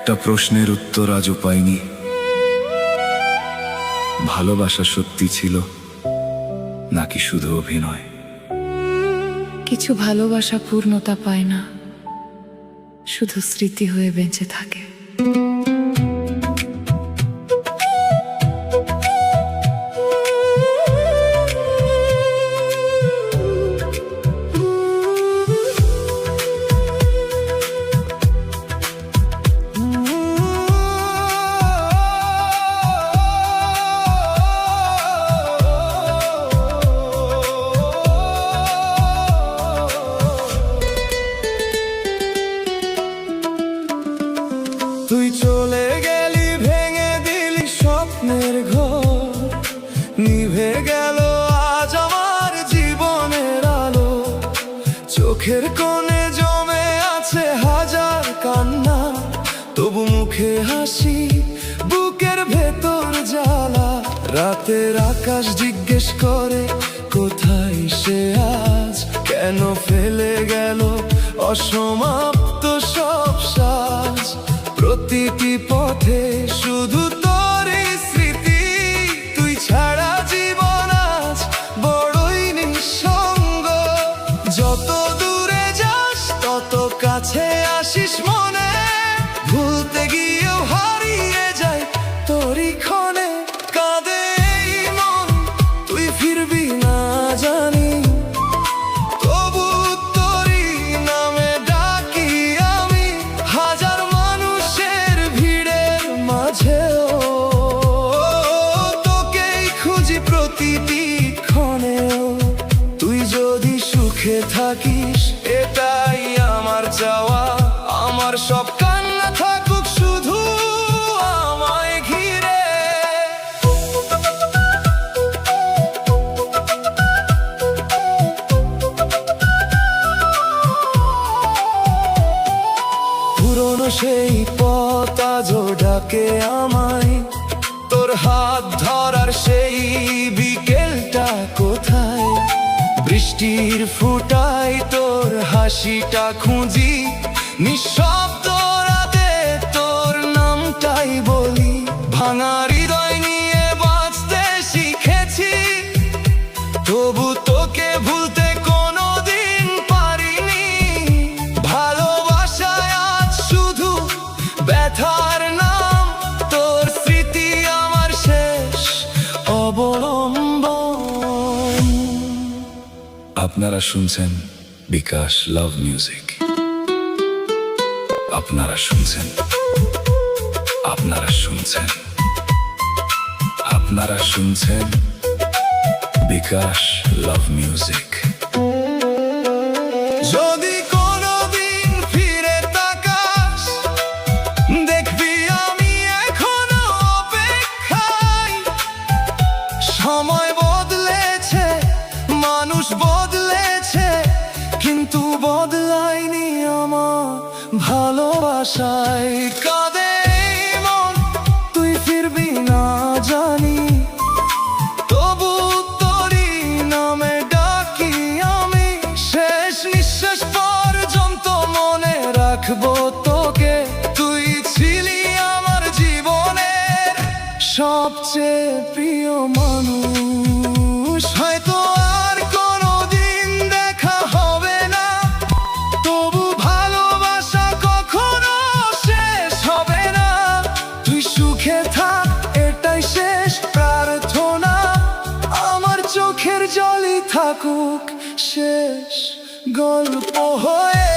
একটা প্রশ্নের উত্তর আজও পাইনি। ভালোবাসা সত্যি ছিল নাকি শুধু অভিনয়? কিছু ভালোবাসা পূর্ণতা পায় না, শুধু স্মৃতি হয়ে বেঁচে থাকে। তুই চলে গেলি, ভেঙে দিলি স্বপ্নের ঘর, নিভে গেল আজ আমার জীবনের আলো। চোখের কোণে জমে আছে হাজার কান্না, তবু মুখে হাসি, বুকের ভেতর জ্বালা। রাতের আকাশ জিজ্ঞেস করে কোথায় সে আজ, কেন ফেলে গেল অসমাপ্ত সব সাজ। প্রতিটি পথে শুধু তোরই স্মৃতি, তুই ছাড়া জীবন আজ বড়ই নিঃসঙ্গ। যত দূরে যাস তত কাছে আসিস মনে, ভুলতে গিয়েও হারিয়ে যায় তোরই ক্ষণে। কাঁদে এই মন, তুই ফিরবি না জানি, তবু তোরই নামে ডাকি আমি। হাজার মানুষের ভিড়ের মাঝেও তোকেই খুঁজি প্রতিটি ক্ষণেও। তুই যদি সুখে থাকিস এটাই আমার চাওয়া, আমার সব কান্না থাকুক শুধু আমায় ঘিরে। পুরনো সেই পথ আজও ডাকে আমায়, তোর হাত ধরার সেই বিকেলটা কোথায়? বৃষ্টির ফুটায় তোর হাসিটা খুঁজি, নিঃশব্দ রাতে তোর নামটাই বলি। ভাঙা হৃদয় নিয়ে বাঁচতে শিখেছি, তবু তোকে ভুলতে কোনোদিন পারিনি। ভালোবাসায় আজ শুধু ব্যথার নাম, তোর স্মৃতি আমার শেষ অবলম্বন। আপনারা শুনছেন বিকাশ লাভ মিউজিক। আপনারা শুনছেন, আপনারা শুনছেন, আপনারা শুনছেন বিকাশ লাভ মিউজিক। যদি কোনোদিন ফিরে তাকাস, দেখবি আমি এখনো অপেক্ষায়। সময় বদলেছে, মানুষ বদলেছে, কিন্তু বদলায়নি আমার ভালোবাসায়। কাঁদে এই মন, তুই ফিরবি না জানি, তবু তোরই নামে ডাকি আমি। শেষ নিঃশ্বাস পর্যন্ত মনে রাখবো তোকে, তুই ছিলি আমার জীবনের সবচেয়ে প্রিয় মানুষ। হয়তো আর কোনোদিন দেখা হবে না, তবু ভালোবাসা কখনো শেষ হবে না। তুই সুখে থাক এটাই শেষ প্রার্থনা, আমার চোখের জলই থাকুক শেষ গল্প হয়ে।